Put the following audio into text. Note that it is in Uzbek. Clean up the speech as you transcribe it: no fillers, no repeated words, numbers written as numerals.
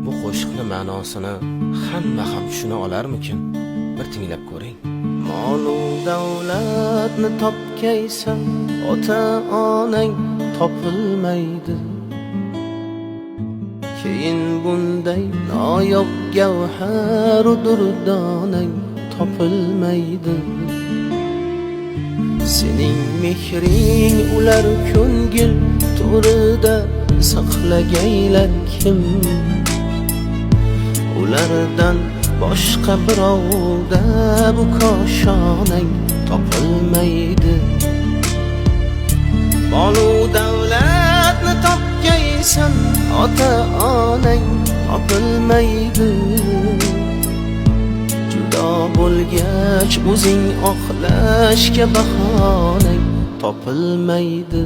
Bu qo'shiqni ma'nosini hamma ham tushuna olarmikin? Bir tinglab ko'ring. Mol-u davlatni topgaysan, ota-onang topilmaydi. Keyin bunday noyob gavhar u durdonang topilmaydi. Sening mehring ular ko'ngil to'rida saqlagaylar kim? Ulardan boshqa birovda bu koshonang topilmaydi. Mol-u davlatni topgaysan, ota-onang topilmaydi. Judo bo'lgach o'zing oqlashga bahonang topilmaydi.